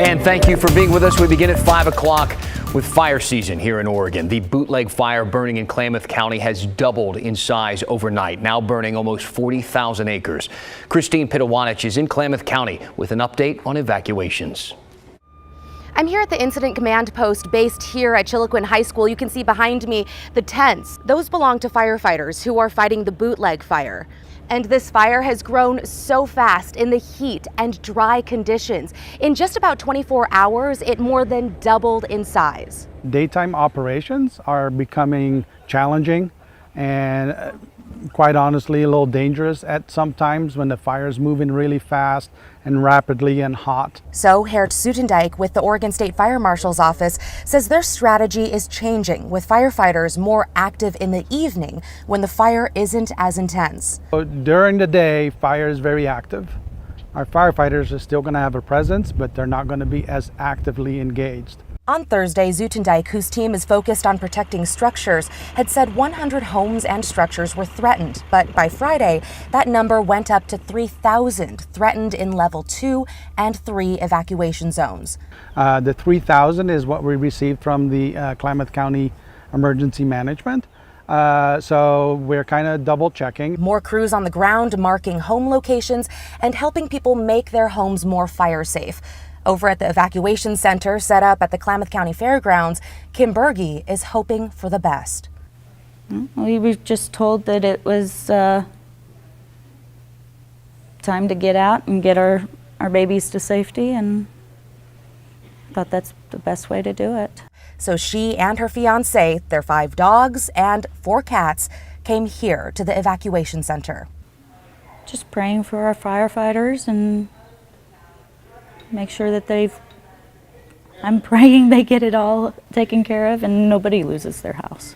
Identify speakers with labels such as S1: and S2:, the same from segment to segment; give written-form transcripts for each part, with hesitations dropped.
S1: And thank you for being with us. We begin at 5 o'clock with fire season here in Oregon. The Bootleg Fire burning in Klamath County has doubled in size overnight, now burning almost 40,000 acres. Christine Pitawanich is in Klamath County with an update on evacuations.
S2: I'm here at the Incident Command Post based here at Chiloquin High School. You can see behind me the tents. Those belong to firefighters who are fighting the Bootleg Fire. And this fire has grown so fast in the heat and dry conditions. In just about 24 hours, it more than doubled in size.
S3: Daytime operations are becoming challenging and quite honestly a little dangerous at some times when the fire is moving really fast and rapidly and hot.
S2: So Hertz Zutendijk with the Oregon State Fire Marshal's office says their strategy is changing, with firefighters more active in the evening when the fire isn't as intense.
S3: So during the day, fire is very active. Our firefighters are still going to have a presence, but they're not going to be as actively engaged.
S2: On Thursday, Zutendijk, whose team is focused on protecting structures, had said 100 homes and structures were threatened. But by Friday, that number went up to 3,000 threatened in level 2 and 3 evacuation zones.
S3: The 3,000 is what we received from the Klamath County Emergency Management. So we're kind of double checking.
S2: More crews on the ground marking home locations and helping people make their homes more fire safe. Over at the evacuation center set up at the Klamath County Fairgrounds, Kim Berge is hoping for the best.
S4: We were just told that it was time to get out and get our babies to safety, and thought that's the best way to do it.
S2: So she and her fiance, their 5 dogs and 4 cats, came here to the evacuation center.
S4: Just praying for our firefighters and make sure that I'm praying they get it all taken care of and nobody loses their house.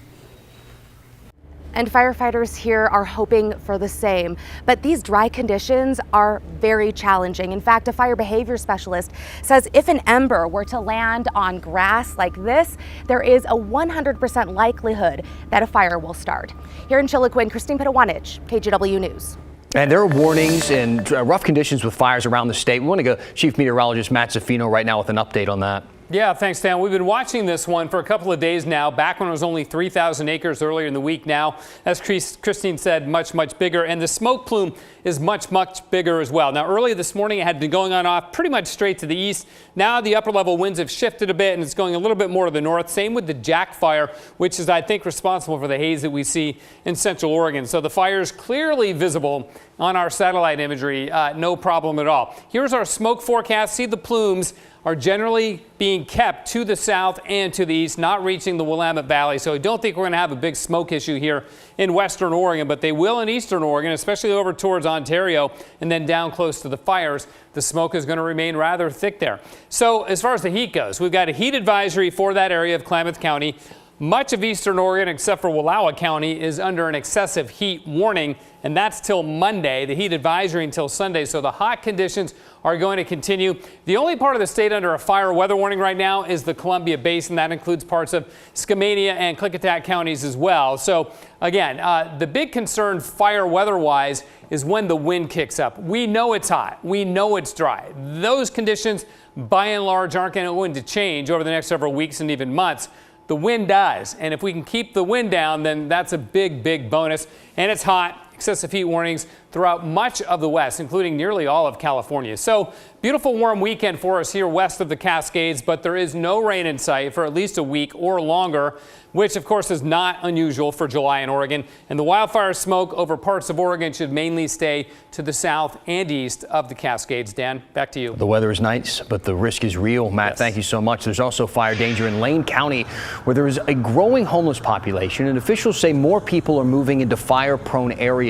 S2: And firefighters here are hoping for the same. But these dry conditions are very challenging. In fact, a fire behavior specialist says if an ember were to land on grass like this, there is a 100% likelihood that a fire will start. Here in Chiloquin, Christine Pitawanich, KGW News.
S1: And there are warnings and rough conditions with fires around the state. We want to go Chief Meteorologist Matt Zaffino right now with an update on that.
S5: Yeah, thanks, Dan. We've been watching this one for a couple of days now, back when it was only 3,000 acres earlier in the week. Now, as Christine said, much bigger. And the smoke plume is much bigger as well. Now, earlier this morning, it had been going on off pretty much straight to the east. Now, the upper level winds have shifted a bit, and it's going a little bit more to the north. Same with the Jack fire, which is, I think, responsible for the haze that we see in central Oregon. So the fire is clearly visible on our satellite imagery. No problem at all. Here's our smoke forecast. See the plumes are generally being kept to the south and to the east, not reaching the Willamette Valley. So I don't think we're going to have a big smoke issue here in western Oregon, but they will in eastern Oregon, especially over towards Ontario and then down close to the fires. The smoke is going to remain rather thick there. So as far as the heat goes, we've got a heat advisory for that area of Klamath County. Much of eastern Oregon, except for Wallowa County, is under an excessive heat warning, and that's till Monday. The heat advisory until Sunday, so the hot conditions are going to continue. The only part of the state under a fire weather warning right now is the Columbia Basin. That includes parts of Skamania and Klickitat counties as well. So again, the big concern fire weather-wise is when the wind kicks up. We know it's hot. We know it's dry. Those conditions, by and large, aren't going to change over the next several weeks and even months. The wind does, and if we can keep the wind down, then that's a big bonus. And it's hot. Excessive heat warnings throughout much of the west, including nearly all of California. So beautiful warm weekend for us here west of the Cascades, but there is no rain in sight for at least a week or longer, which of course is not unusual for July in Oregon. And the wildfire smoke over parts of Oregon should mainly stay to the south and east of the Cascades. Dan, back to you.
S1: The weather is nice, but the risk is real. Matt, yes. Thank you so much. There's also fire danger in Lane County, where there is a growing homeless population, and officials say more people are moving into fire-prone areas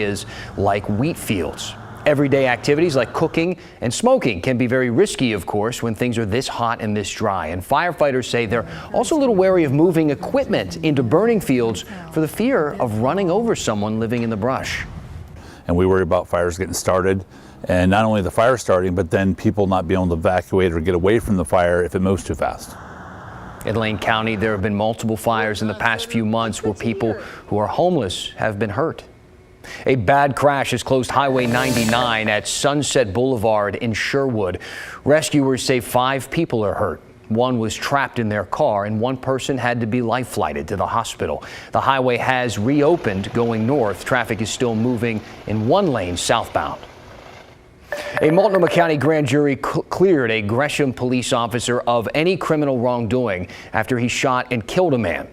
S1: like wheat fields. Everyday activities like cooking and smoking can be very risky, of course, when things are this hot and this dry. And firefighters say they're also a little wary of moving equipment into burning fields for the fear of running over someone living in the brush.
S6: And we worry about fires getting started, and not only the fire starting, but then people not being able to evacuate or get away from the fire if it moves too fast.
S1: In Lane County, there have been multiple fires in the past few months where people who are homeless have been hurt. A bad crash has closed Highway 99 at Sunset Boulevard in Sherwood. Rescuers say 5 people are hurt. One was trapped in their car and one person had to be life flighted to the hospital. The highway has reopened going north. Traffic is still moving in one lane southbound. A Multnomah County grand jury cleared a Gresham police officer of any criminal wrongdoing after he shot and killed a man.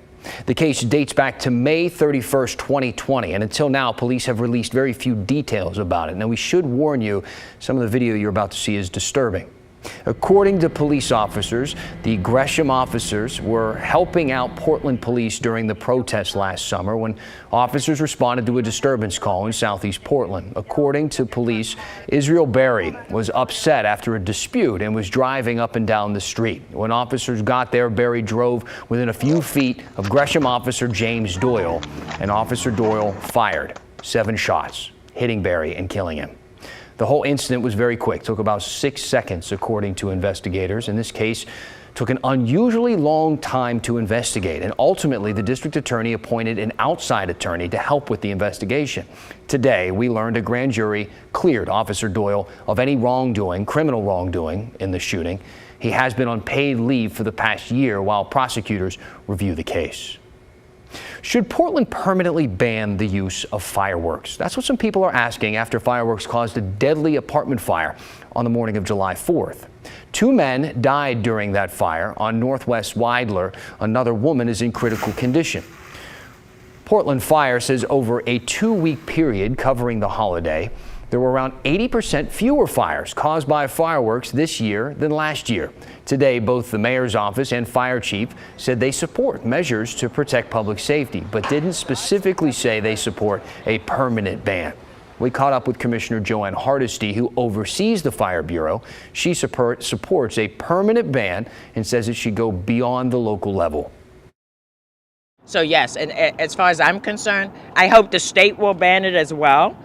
S1: The case dates back to May 31st, 2020, and until now, police have released very few details about it. Now, we should warn you, some of the video you're about to see is disturbing. According to police officers, the Gresham officers were helping out Portland police during the protest last summer when officers responded to a disturbance call in southeast Portland. According to police, Israel Berry was upset after a dispute and was driving up and down the street. When officers got there, Berry drove within a few feet of Gresham officer James Doyle, and Officer Doyle fired 7 shots, hitting Berry and killing him. The whole incident was very quick, took about 6 seconds, according to investigators. In this case, took an unusually long time to investigate, and ultimately the district attorney appointed an outside attorney to help with the investigation. Today, we learned a grand jury cleared Officer Doyle of any wrongdoing, criminal wrongdoing in the shooting. He has been on paid leave for the past year while prosecutors review the case. Should Portland permanently ban the use of fireworks? That's what some people are asking after fireworks caused a deadly apartment fire on the morning of July 4th. 2 men died during that fire on Northwest Weidler. Another woman is in critical condition. Portland Fire says over a 2-week period covering the holiday, there were around 80% fewer fires caused by fireworks this year than last year. Today, both the mayor's office and fire chief said they support measures to protect public safety, but didn't specifically say they support a permanent ban. We caught up with Commissioner Joanne Hardesty, who oversees the Fire Bureau. She supports a permanent ban and says it should go beyond the local level.
S7: So yes, and as far as I'm concerned, I hope the state will ban it as well.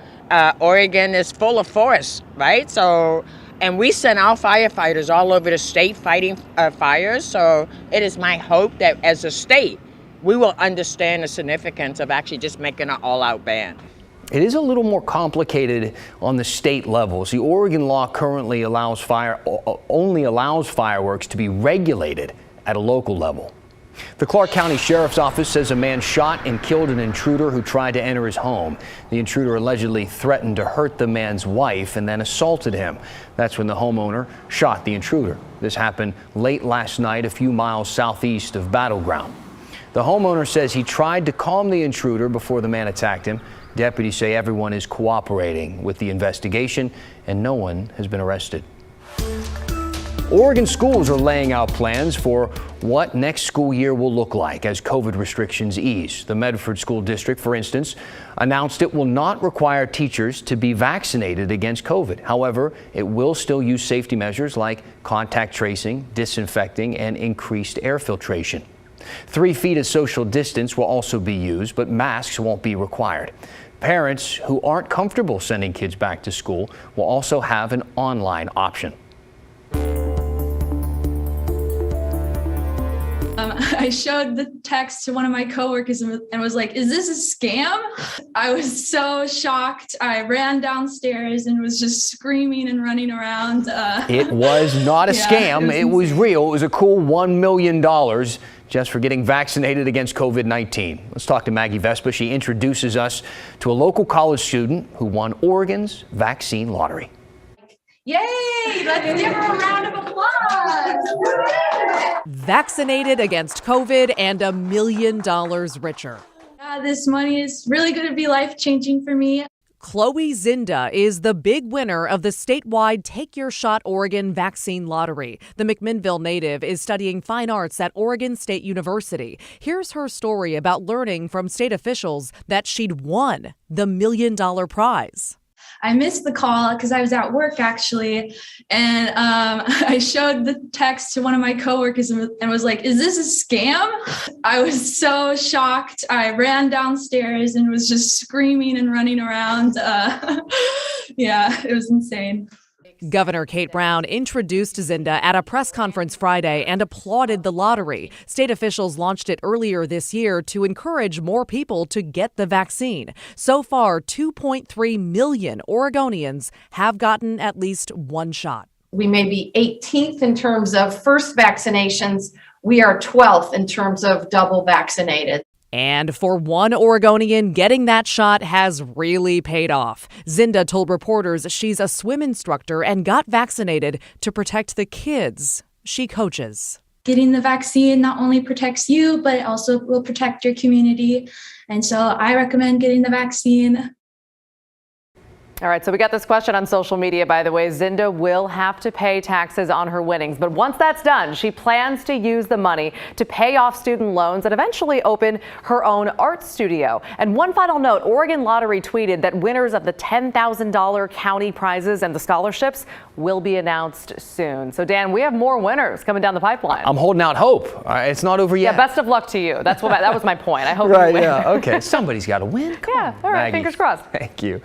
S7: Oregon is full of forests, right? So, and we send our firefighters all over the state fighting fires. So it is my hope that as a state, we will understand the significance of actually just making an all-out ban.
S1: It is a little more complicated on the state level. The Oregon law currently only allows fireworks to be regulated at a local level. The Clark County Sheriff's Office says a man shot and killed an intruder who tried to enter his home. The intruder allegedly threatened to hurt the man's wife and then assaulted him. That's when the homeowner shot the intruder. This happened late last night, a few miles southeast of Battleground. The homeowner says he tried to calm the intruder before the man attacked him. Deputies say everyone is cooperating with the investigation and no one has been arrested. Oregon schools are laying out plans for what next school year will look like as COVID restrictions ease. The Medford School District, for instance, announced it will not require teachers to be vaccinated against COVID. However, it will still use safety measures like contact tracing, disinfecting, and increased air filtration. 3 feet of social distance will also be used, but masks won't be required. Parents who aren't comfortable sending kids back to school will also have an online option.
S8: I showed the text to one of my coworkers and was like, "Is this a scam?" I was so shocked. I ran downstairs and was just screaming and running around.
S1: It was not a scam. It was real. It was a cool $1 million just for getting vaccinated against COVID-19. Let's talk to Maggie Vespa. She introduces us to a local college student who won Oregon's vaccine lottery.
S8: Yay! Let's give her a round of applause.
S9: Vaccinated against COVID and $1 million richer.
S8: This money is really going to be life-changing for me.
S9: Chloe Zinda is the big winner of the statewide Take Your Shot Oregon vaccine lottery. The McMinnville native is studying fine arts at Oregon State University. Here's her story about learning from state officials that she'd won the $1 million prize.
S8: I missed the call because I was at work actually. And I showed the text to one of my coworkers and was like, "Is this a scam?" I was so shocked. I ran downstairs and was just screaming and running around. Yeah, it was insane.
S9: Governor Kate Brown introduced Zinda at a press conference Friday and applauded the lottery. State officials launched it earlier this year to encourage more people to get the vaccine. So far, 2.3 million Oregonians have gotten at least one shot.
S10: We may be 18th in terms of first vaccinations. We are 12th in terms of double vaccinated.
S9: And for one Oregonian, getting that shot has really paid off. Zinda told reporters she's a swim instructor and got vaccinated to protect the kids she coaches.
S8: Getting the vaccine not only protects you, but it also will protect your community. And so I recommend getting the vaccine.
S11: All right, so we got this question on social media, by the way. Zinda will have to pay taxes on her winnings, but once that's done, she plans to use the money to pay off student loans and eventually open her own art studio. And one final note, Oregon Lottery tweeted that winners of the $10,000 county prizes and the scholarships will be announced soon. So Dan, we have more winners coming down the pipeline.
S1: I'm holding out hope. It's not over yet.
S11: Yeah, best of luck to you. That was my point. I hope
S1: right,
S11: you win.
S1: yeah, okay. Somebody's got to win. Come on,
S11: all right,
S1: Maggie.
S11: fingers crossed.
S1: Thank you.